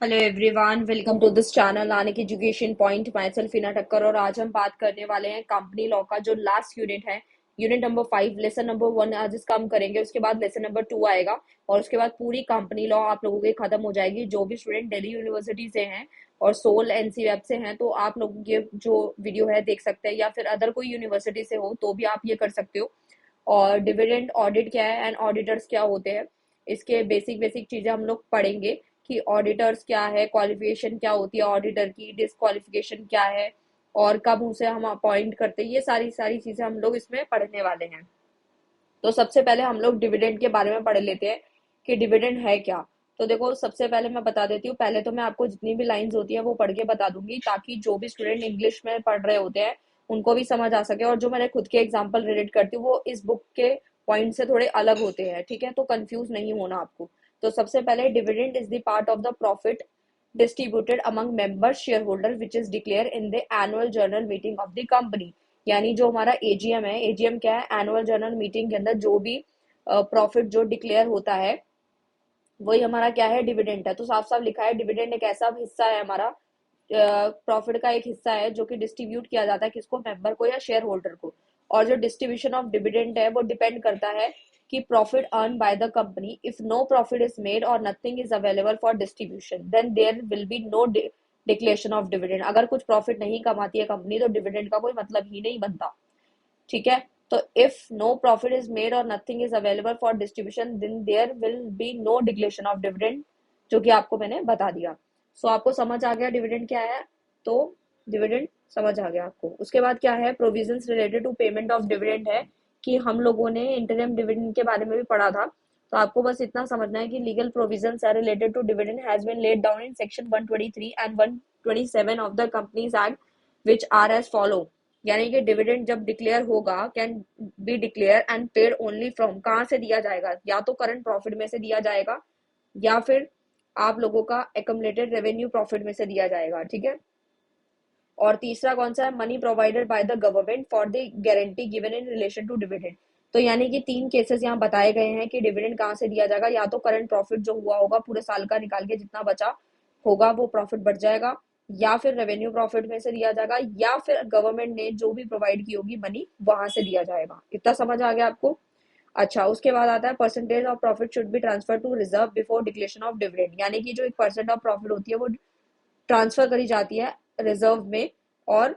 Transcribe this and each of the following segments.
Hello everyone, welcome to this channel Aanik education point. Myself Hina Thakkar और आज हम बात करने वाले हैं कंपनी लॉ का जो लास्ट यूनिट है, यूनिट नंबर 5, लेसन नंबर 1 आज इसका हम करेंगे। उसके बाद लेसन नंबर 2 आएगा और उसके बाद पूरी कंपनी लॉ आप लोगों की खत्म हो जाएगी। जो भी स्टूडेंट दिल्ली यूनिवर्सिटी से हैं और सोल एनसी वेब से हैं तो आप लोग ये जो वीडियो है देख सकते हैं, या फिर अदर कोई यूनिवर्सिटी से हो तो भी आप ये कर सकते हो। और डिविडेंड ऑडिट क्या है एंड ऑडिटर्स क्या होते हैं, इसके बेसिक बेसिक चीजें हम लोग पढ़ेंगे कि ऑडिटर्स क्या है, क्वालिफिकेशन क्या होती है ऑडिटर की, डिस्क्वालिफिकेशन क्या है और कब उसे हम अपॉइंट करते हैं। ये सारी सारी चीजें हम लोग इसमें पढ़ने वाले हैं। तो सबसे पहले हम लोग डिविडेंड के बारे में पढ़ लेते हैं कि डिविडेंड है क्या। तो देखो, सबसे पहले मैं बता देती हूँ। पहले तो मैं आपको जितनी भी लाइंस होती है वो पढ़ के बता दूंगी ताकि जो भी स्टूडेंट इंग्लिश में पढ़ रहे होते हैं उनको भी समझ आ सके। और जो मैंने खुद के एग्जाम्पल रिलेट करती हूँ वो इस बुक के पॉइंट से थोड़े अलग होते हैं, ठीक है, तो कंफ्यूज नहीं होना आपको। तो सबसे पहले, dividend is the part of the profit distributed among member shareholder which is declared in the annual general meeting of the company। यानी जो हमारा एजीएम है, एजीएम क्या है, एनुअल जनरल मीटिंग के अंदर जो भी प्रॉफिट जो डिक्लेयर होता है वही हमारा क्या है, डिविडेंड है। तो साफ साफ लिखा है डिविडेंड एक ऐसा हिस्सा है हमारा, प्रॉफिट का एक हिस्सा है जो कि डिस्ट्रीब्यूट किया जाता है किसको, मेंबर को या शेयर होल्डर को। और जो डिस्ट्रीब्यूशन ऑफ डिविडेंड है वो डिपेंड करता है कि profit earn by the company. If no profit is made और nothing is available for distribution then there will be no declaration of dividend. अगर कुछ प्रॉफिट नहीं कमाती है कंपनी तो डिविडेंड का कोई मतलब ही नहीं बनता, ठीक है। तो if no profit is made और nothing is available for distribution then there will be no declaration of dividend, जो कि आपको मैंने बता दिया। सो आपको समझ आ गया डिविडेंड क्या है। तो डिविडेंड समझ आ गया आपको। उसके बाद क्या है, provisions related to payment of dividend है कि हम लोगों ने इंटरिम डिविडेंड के बारे में भी पढ़ा था। तो आपको बस इतना समझना है कि legal provisions are related to dividend has been laid down in section 123 and 127 of the companies act which are as follow. यानी कि डिविडेंड जब डिक्लेयर होगा, can be declare and paid only from, कहाँ से दिया जाएगा, या तो करंट प्रॉफिट में से दिया जाएगा या फिर आप लोगों का एक्युमुलेटेड रेवेन्यू प्रॉफिट में से दिया जाएगा, ठीक है। और तीसरा कौन सा है, money provided by the government for the guarantee given in relation to dividend. तो यानी कि तीन केसेस यहाँ बताए गए हैं कि डिविडेंड कहाँ से दिया जाएगा। या तो करंट प्रॉफिट जो हुआ होगा पूरे साल का निकाल के जितना बचा होगा वो प्रॉफिट बढ़ जाएगा, या फिर रेवेन्यू प्रॉफिट में से दिया जाएगा, या फिर गवर्नमेंट ने जो भी प्रोवाइड की होगी मनी वहां से दिया जाएगा। इतना समझ आ गया आपको। अच्छा, उसके बाद आता है percentage of profit should be transfer to reserve before declaration of dividend. यानी कि जो 1% ऑफ प्रॉफिट होती है वो ट्रांसफर करी जाती है रिजर्व में, और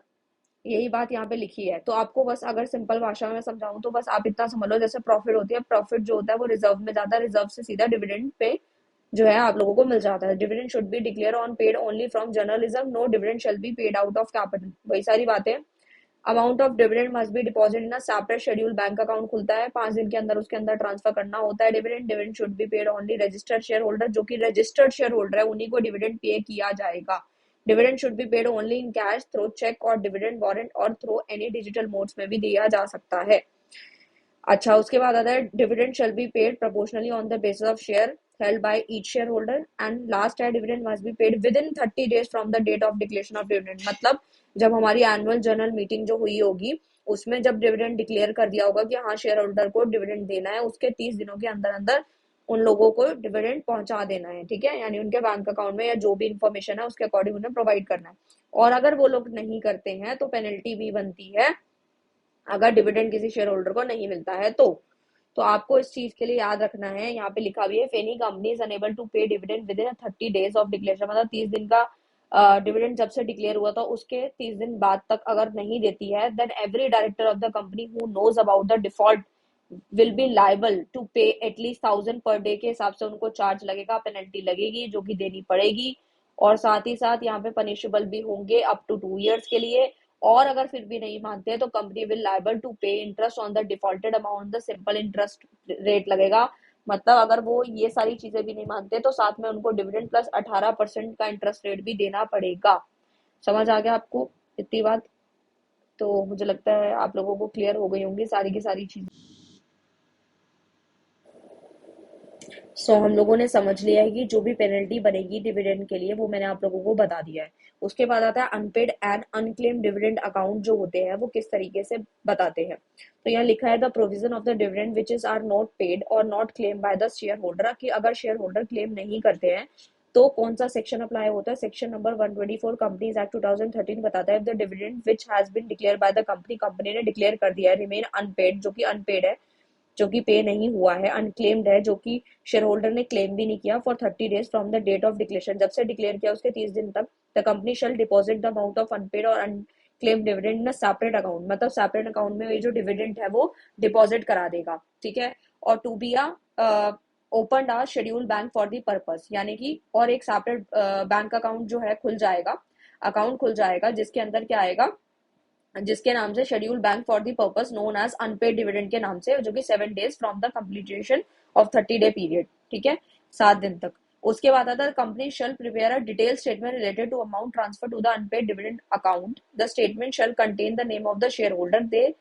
यही बात यहाँ पे लिखी है। तो आपको बस अगर सिंपल भाषा में समझाऊं तो बस आप इतना समझ लो, जैसे प्रॉफिट होती है, प्रॉफिट जो होता है वो रिजर्व में जाता है, रिजर्व से सीधा डिविडेंड पे जो है आप लोगों को मिल जाता है। Dividend should be declare on paid only from journalism, no dividend shall be paid out of capital, वही सारी बातें। Amount of dividend must be deposit in a separate schedule, bank account खुलता है 5 दिन के अंदर, उसके अंदर ट्रांसफर करना होता है dividend. Dividend should be paid only registered share holder, जो कि रजिस्टर्ड शेयर होल्डर है उन्हीं को डिविडेंड पे किया जाएगा। Dividend should be paid only in cash, through cheque और डिविडेंड वारंट, और थ्रू एनी डिजिटल मोड्स में भी दिया जा सकता है। अच्छा, उसके बाद आता है dividend shall be paid proportionally on the basis of share held by each shareholder, and last है dividend must be paid within 30 days from the date of declaration of dividend। मतलब जब हमारी एनुअल जनरल मीटिंग जो हुई होगी उसमें जब dividend declare कर दिया होगा कि हाँ शेयर होल्डर को डिविडेंड देना है, उसके 30 दिनों के अंदर अंदर उन लोगों को डिविडेंड पहुंचा देना है, ठीक है। यानी उनके बैंक अकाउंट में या जो भी इंफॉर्मेशन है उसके अकॉर्डिंग उन्हें प्रोवाइड करना है। और अगर वो लोग नहीं करते हैं तो पेनल्टी भी बनती है अगर डिविडेंड किसी शेयर होल्डर को नहीं मिलता है तो आपको इस चीज के लिए याद रखना है, यहाँ पे लिखा भी है, any company is unable to pay dividend within 30 days of declaration. मतलब 30 दिन का डिविडेंड जब से डिक्लेयर हुआ था उसके 30 दिन बाद तक अगर नहीं देती है, then every director of the company who knows about the default will be liable to pay at least 1000 per day के हिसाब से उनको चार्ज लगेगा, पेनल्टी लगेगी जो कि देनी पड़ेगी। और साथ ही साथ यहाँ पे पनिशेबल भी होंगे अप टू 2 years के लिए। और अगर फिर भी नहीं मानते हैं तो कंपनी विल लाइबल टू पे interest on the defaulted amount, the simple interest rate लगेगा। मतलब अगर वो ये सारी चीजें भी नहीं मानते तो साथ में उनको डिविडेंड प्लस 18% का इंटरेस्ट रेट भी देना पड़ेगा। समझ आ गया आपको इतनी बात। तो मुझे लगता है आप लोगों को क्लियर हो गई होंगी सारी की सारी चीजें। हम लोगों ने समझ लिया है कि जो भी पेनल्टी बनेगी डिविडेंड के लिए वो मैंने आप लोगों को बता दिया है। उसके बाद आता है unpaid and unclaim dividend account जो होते हैं वो किस तरीके से बताते हैं। तो यहाँ लिखा है the provision of the dividend which is are not paid और not claim by the share holder, कि अगर शेयर होल्डर क्लेम नहीं करते हैं तो कौन सा सेक्शन अप्लाई होता है? सेक्शन नंबर 124 कंपनीज एक्ट 2013 बताता है, the dividend which has been declare by the company, company ने डिक्लेयर कर दिया है, रिमेन अनपेड, जो कि अनपेड है, जो कि पे नहीं हुआ है, अनक्लेम्ड है, जो कि शेयर होल्डर ने क्लेम भी नहीं किया, for 30 days from the date of declaration, जब से डिक्लेयर किया उसके 30 दिन तक, the company shall deposit the amount of unpaid और unclaim dividend in separate account, मतलब सेपरेट अकाउंट में ये जो डिविडेंड है वो डिपॉजिट करा देगा, ठीक है। और to be open a schedule bank for the purpose, यानी कि और एक सेपरेट बैंक अकाउंट जो है खुल जाएगा, अकाउंट खुल जाएगा, जिसके अंदर क्या आएगा, जिसके नाम से schedule bank for the purpose known as unpaid dividend के नाम से, जो कि 7 days from the completion of 30 day period, ठीक है, 7 दिन तक। उसके बाद आता है company shall prepare a detail statement related to amount transfer to the unpaid dividend account, the statement shall contain the name of the share holder, they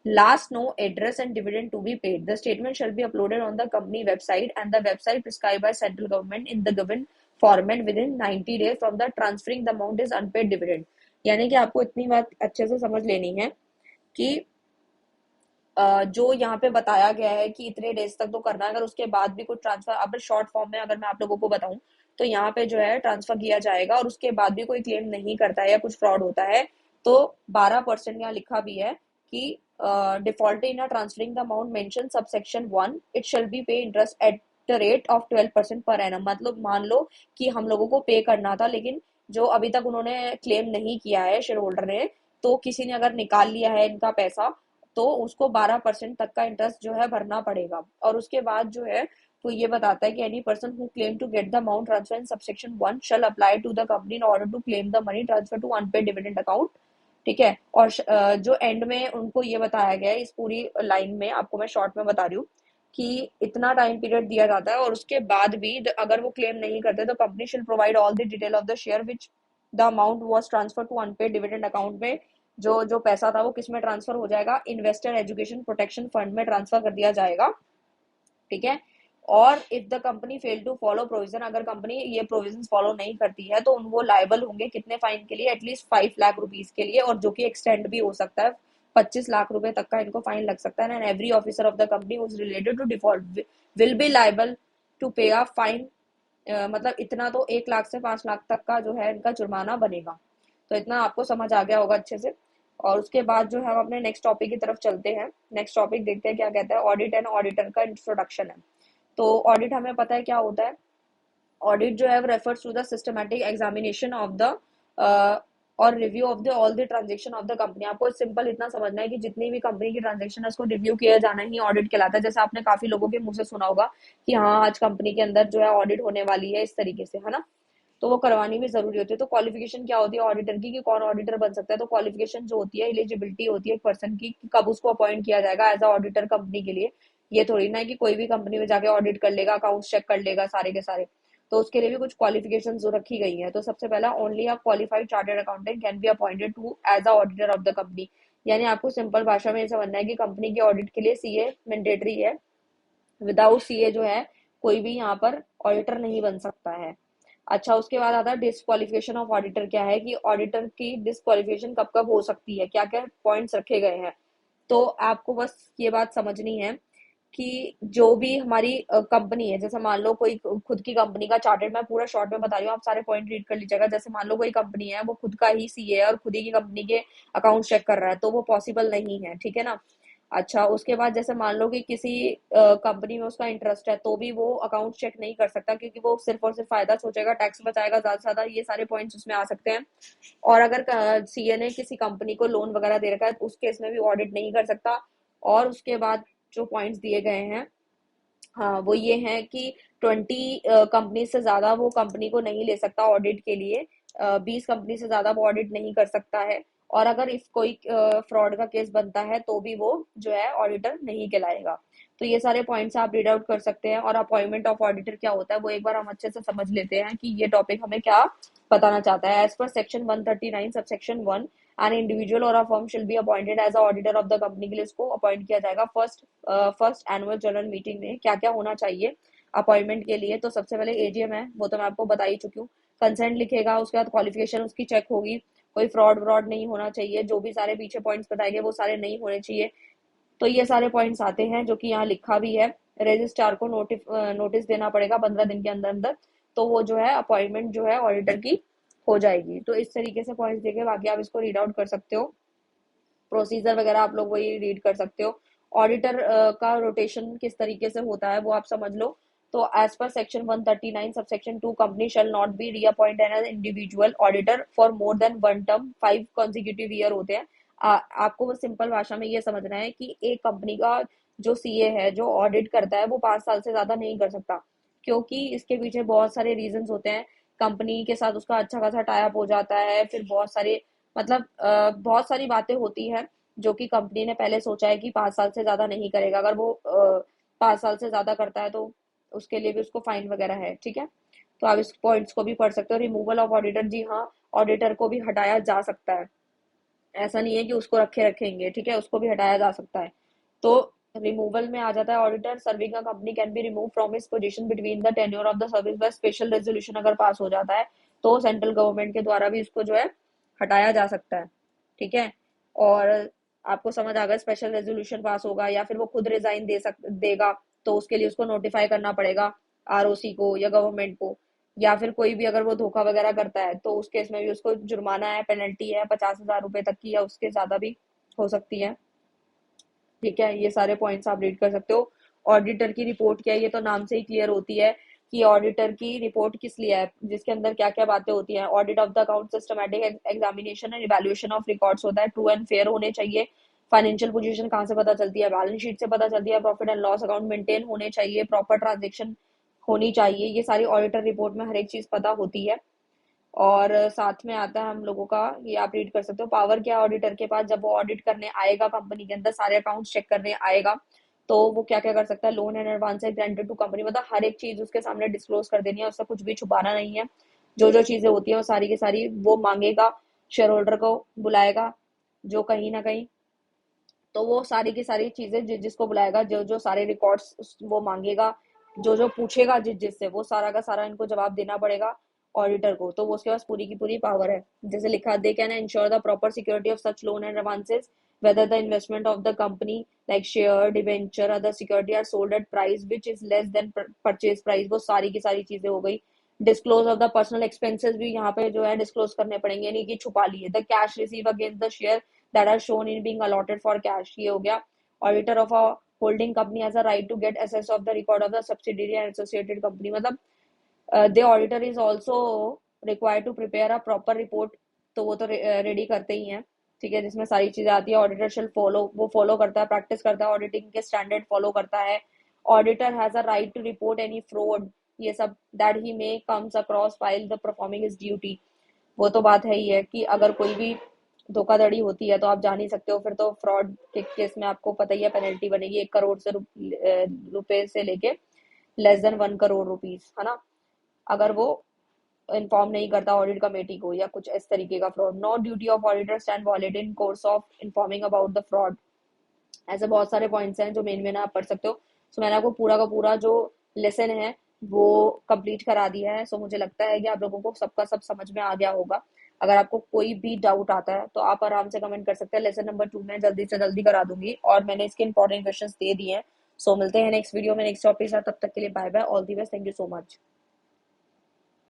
last no address and dividend to be paid, the statement shall be uploaded on the company website and the website prescribed by central government in the given format within 90 days from the transferring the amount is unpaid dividend। यानी कि आपको इतनी बात अच्छे से समझ लेनी है कि जो यहाँ पे बताया गया है कि इतने डेज तक तो करना है, अगर उसके बाद भी कुछ ट्रांसफर, अब शॉर्ट फॉर्म में अगर मैं आप लोगों को बताऊं तो यहाँ पे जो है ट्रांसफर किया जाएगा और उसके बाद भी कोई क्लेम नहीं करता है या कुछ फ्रॉड होता है तो 12% यहाँ लिखा भी है कि default in transferring the amount mention subsection 1 it shall be pay interest at the rate of 12% per annum, मतलब मान लो कि हम लोगों को पे करना था लेकिन जो अभी तक उन्होंने क्लेम नहीं किया है शेयर होल्डर ने, तो किसी ने अगर निकाल लिया है इनका पैसा तो उसको 12% तक का इंटरेस्ट जो है भरना पड़ेगा। और उसके बाद जो है तो ये बताता है कि any person who claim to get the amount transfer in subsection 1 shall apply to the company in order to claim the money transfer to unpaid dividend account, ठीक है। और जो एंड में उनको ये बताया गया है, इस पूरी लाइन में आपको मैं शॉर्ट में बता रही हूँ कि इतना टाइम पीरियड दिया जाता है और उसके बाद भी अगर वो क्लेम नहीं करते तो company shall provide all the detail of the share which the amount was transfer to unpaid dividend account में, जो जो पैसा था वो किस में ट्रांसफर हो जाएगा, इन्वेस्टर एजुकेशन प्रोटेक्शन फंड में ट्रांसफर कर दिया जाएगा, ठीक है। और if the company fail to follow provision, अगर कंपनी ये प्रोविजन फॉलो नहीं करती है तो वो लाइबल होंगे कितने फाइन के लिए, एटलीस्ट 5 लाख रुपीज के लिए, और जो कि एक्सटेंड भी हो सकता है, 25 लाख रुपए तक का इनको फाइन लग सकता है। And every officer of the company who's related to default will be liable to pay a fine, मतलब इतना तो 1 लाख से 5 लाख तक का जो है इनका जुर्माना बनेगा। तो इतना आपको समझ आ गया होगा अच्छे से। और उसके बाद जो है हम अपने नेक्स्ट टॉपिक की तरफ चलते हैं। नेक्स्ट टॉपिक देखते हैं क्या कहता है, ऑडिट एंड ऑडिटर का इंट्रोडक्शन है। तो ऑडिट हमें पता है क्या होता है, ऑडिट जो है refers to the systematic examination of the और review of the all the transaction of the company. आपको सिंपल इतना समझना है कि जितनी भी कंपनी की ट्रांजेक्शन है उसको रिव्यू किया जाना ही ऑडिट कहलाता है। जैसे आपने काफी लोगों के मुंह से सुना होगा कि हाँ आज कंपनी के अंदर जो है ऑडिट होने वाली है, इस तरीके से, है ना, तो वो करवानी भी जरूरी होती है। तो क्वालिफिकेशन क्या होती है ऑडिटर की, कि कौन ऑडिटर बन सकता है, तो क्वालिफिकेशन जो होती है, एलिजिबिलिटी होती है एक पर्सन की कि कब उसको अपॉइंट किया जाएगा एज अ ऑडिटर कंपनी के लिए। ये थोड़ी ना है कि कोई भी कंपनी में जाके ऑडिट कर लेगा, अकाउंट चेक कर लेगा सारे के सारे, तो उसके लिए भी कुछ क्वालिफिकेशन जो रखी गई है। तो सबसे पहला, only a qualified chartered accountant can be appointed to as a auditor of the company, यानी आपको सिंपल भाषा में ये समझना है कि कंपनी के ऑडिट के लिए सीए मैंडेटरी है, विदाउट सीए जो है कोई भी यहाँ पर ऑडिटर नहीं बन सकता है। अच्छा, उसके बाद आता है डिस्क्वालिफिकेशन ऑफ ऑडिटर। क्या है कि ऑडिटर की डिस्क्वालिफिकेशन कब कब हो सकती है, क्या क्या पॉइंट्स रखे गए हैं। तो आपको बस ये बात समझनी है कि जो भी हमारी कंपनी है, जैसे मान लो कोई खुद की कंपनी का चार्टेड, मैं पूरा शॉर्ट में बता रही हूँ, आप सारे पॉइंट रीड कर लीजिएगा। जैसे मान लो कोई कंपनी है वो खुद का ही सीए है और खुद ही की कंपनी के अकाउंट चेक कर रहा है, तो वो पॉसिबल नहीं है, ठीक है ना। अच्छा, उसके बाद जैसे मान लो कि किसी कंपनी में उसका इंटरेस्ट है तो भी वो अकाउंट चेक नहीं कर सकता, क्योंकि वो सिर्फ और सिर्फ फायदा सोचेगा, टैक्स बचाएगा ज्यादा से ज्यादा, ये सारे पॉइंट्स उसमें आ सकते हैं। और अगर सीए ने किसी कंपनी को लोन वगैरह दे रखा है तो उस केस में भी ऑडिट नहीं कर सकता। और उसके बाद जो पॉइंट्स दिए गए हैं, हाँ, वो ये है कि 20 कंपनी से ज्यादा वो कंपनी को नहीं ले सकता ऑडिट के लिए, 20 कंपनी से ज्यादा वो ऑडिट नहीं कर सकता है। और अगर इफ कोई फ्रॉड का केस बनता है तो भी वो जो है ऑडिटर नहीं कहलाएगा। तो ये सारे पॉइंट्स आप रीड आउट कर सकते हैं। और अपॉइंटमेंट ऑफ ऑडिटर क्या होता है वो एक बार हम अच्छे से समझ लेते हैं कि ये टॉपिक हमें क्या बताना चाहता है। As per section 139 sub section 1, an individual और a firm shall be appointed as a auditor of the company, के लिए उसको अपॉइंट किया जाएगा। फर्स्ट एनुअल जनरल मीटिंग में क्या क्या होना चाहिए अपॉइंटमेंट के लिए, तो सबसे पहले एजीएम है, वो तो मैं आपको बता ही चुकी हूँ। कंसेंट लिखेगा, उसके बाद क्वालिफिकेशन उसकी चेक होगी, कोई फ्रॉड व्रॉड नहीं होना चाहिए, जो भी सारे पीछे पॉइंट्स बताए गए वो सारे नहीं होने चाहिए। तो ये सारे पॉइंट्स आते हैं जो कि यहाँ लिखा भी है। रजिस्ट्रार को नोटिस देना पड़ेगा 15 दिन के अंदर अंदर। तो वो जो है अपॉइंटमेंट जो है ऑडिटर की हो जाएगी। तो इस तरीके से पॉइंट्स देके बाकी आप इसको रीड आउट कर सकते हो। प्रोसीजर वगैरह आप लोग वही रीड कर सकते हो। ऑडिटर का रोटेशन किस तरीके से होता है वो आप समझ लो। तो as per section 139 sub section 2 company shall not be reappoint an individual auditor for more than one term 5 consecutive year होते हैं। आपको वो सिंपल भाषा में ये समझना है कि एक कंपनी का जो सीए है जो ऑडिट करता है वो 5 साल से ज्यादा नहीं कर सकता, क्योंकि इसके पीछे बहुत सारे रीजंस होते हैं। कंपनी के साथ उसका अच्छा खासा टाई अप हो जाता है, फिर बहुत सारे मतलब बहुत सारी बातें होती है जो कि कंपनी ने पहले सोचा है कि 5 साल से ज्यादा नहीं करेगा। अगर वो 5 साल से ज्यादा करता है तो उसके लिए भी उसको फाइन वगैरह है, ठीक है। तो आप इस पॉइंट्स को भी पढ़ सकते हो। रिमूवल ऑफ ऑडिटर, जी हाँ, ऑडिटर को भी हटाया जा सकता है, ऐसा नहीं है कि उसको रखे रखेंगे, ठीक है, उसको भी हटाया जा सकता है। तो रिमूवल में आ जाता है auditor serving a company can be remove from his position between the tenure of the service by special resolution अगर पास हो जाता है तो सेंट्रल गवर्नमेंट के द्वारा भी उसको जो है हटाया जा सकता है, ठीक है। और आपको समझ आ गया, स्पेशल रेजोल्यूशन पास होगा या फिर वो खुद रिजाइन देगा, तो उसके लिए उसको नोटिफाई करना पड़ेगा आरओसी को या गवर्नमेंट को। या फिर कोई भी अगर वो धोखा वगैरह करता है तो उस केस में भी उसको जुर्माना है, पेनल्टी है 50,000 रुपए तक की या उसके ज्यादा भी हो सकती है, ठीक है। ये सारे पॉइंट्स आप रीड कर सकते हो। ऑडिटर की रिपोर्ट क्या है, ये तो नाम से ही क्लियर होती है कि ऑडिटर की रिपोर्ट किस लिए है, जिसके अंदर क्या क्या बातें होती हैं। Audit of the account, systematic examination and evaluation of records होता है, ट्रू एंड फेयर होने चाहिए। फाइनेंशियल पोजीशन कहाँ से पता चलती है, बैलेंस शीट से पता चलती है। Profit and loss account maintain होने चाहिए, प्रॉपर ट्रांजेक्शन होनी चाहिए। ये सारी ऑडिटर रिपोर्ट में हर एक चीज पता होती है। और साथ में आता है हम लोगों का, ये आप रीड कर सकते हो, पावर क्या है ऑडिटर के पास, जब वो ऑडिट करने आएगा कंपनी के अंदर सारे अकाउंट्स चेक करने आएगा तो वो क्या क्या कर सकता है। लोन एंड एडवांस है ग्रांटेड टू कंपनी, मतलब हर एक चीज उसके सामने डिस्क्लोज कर देनी है, उससे कुछ भी छुपाना नहीं है। जो जो चीजें होती है वो सारी की सारी वो मांगेगा, शेयर होल्डर को बुलाएगा जो कहीं ना कहीं, तो वो सारी की सारी चीजें जिसको बुलाएगा, जो जो सारे रिकॉर्ड्स वो मांगेगा, जो जो पूछेगा जिससे, वो सारा का सारा इनको जवाब देना पड़ेगा ऑडिटर को। तो वो उसके पास पूरी की पूरी पावर है। जैसे लिखा, they can ensure the proper security of such loan and advances whether the investment of the company like share debenture other security are sold at price which is less than purchase price, वो सारी की सारी चीजें हो गई। Disclose of the personal expenses भी यहाँ पे जो है डिस्क्लोज करने पड़ेंगे, यानी कि छुपा लिए। The cash receive against the share that are shown in being allotted for cash, ये हो गया। Auditor of a holding company has a right to get access of the record of the subsidiary and associated company, मतलब the auditor is also required to prepare a proper report, तो वो तो ready करते ही हैं, ठीक है, जिसमें सारी चीजें आती है। ऑडिटर शेल फॉलो, वो फॉलो करता है, प्रैक्टिस करता है, ऑडिटिंग के स्टैंडर्ड फॉलो करता है। Auditor has a right to report any fraud, ये सब that he may comes across while the performing is duty. वो तो बात है ही है कि अगर कोई भी धोखाधड़ी होती है तो आप जान ही सकते हो, फिर तो फ्रॉड के केस में आपको पता ही है पेनल्टी बनेगी 1 करोड़ से रुपए से लेके लेस देन 1 करोड़ रुपीज, है ना, अगर वो इन्फॉर्म नहीं करता ऑडिट कमेटी को या कुछ इस तरीके का fraud. No duty of auditor stand violated in course of informing about the fraud. ऐसे बहुत सारे पॉइंट्स हैं जो मेन मेन आप पढ़ सकते हो। सो मैंने आपको पूरा का पूरा जो लेसन है वो कंप्लीट करा दिया है। सो मुझे लगता है कि आप लोगों को सबका सब समझ में आ गया होगा। अगर आपको कोई भी डाउट आता है तो आप आराम से कमेंट कर सकते हैं। लेसन नंबर 2 में जल्दी से जल्दी करा दूंगी और मैंने इसके इंपॉर्टेंट क्वेश्चंस दे दिए हैं। सो मिलते हैं नेक्स्ट वीडियो में नेक्स्ट टॉपिक के साथ, तब तक के लिए bye bye, all the best, thank you so much.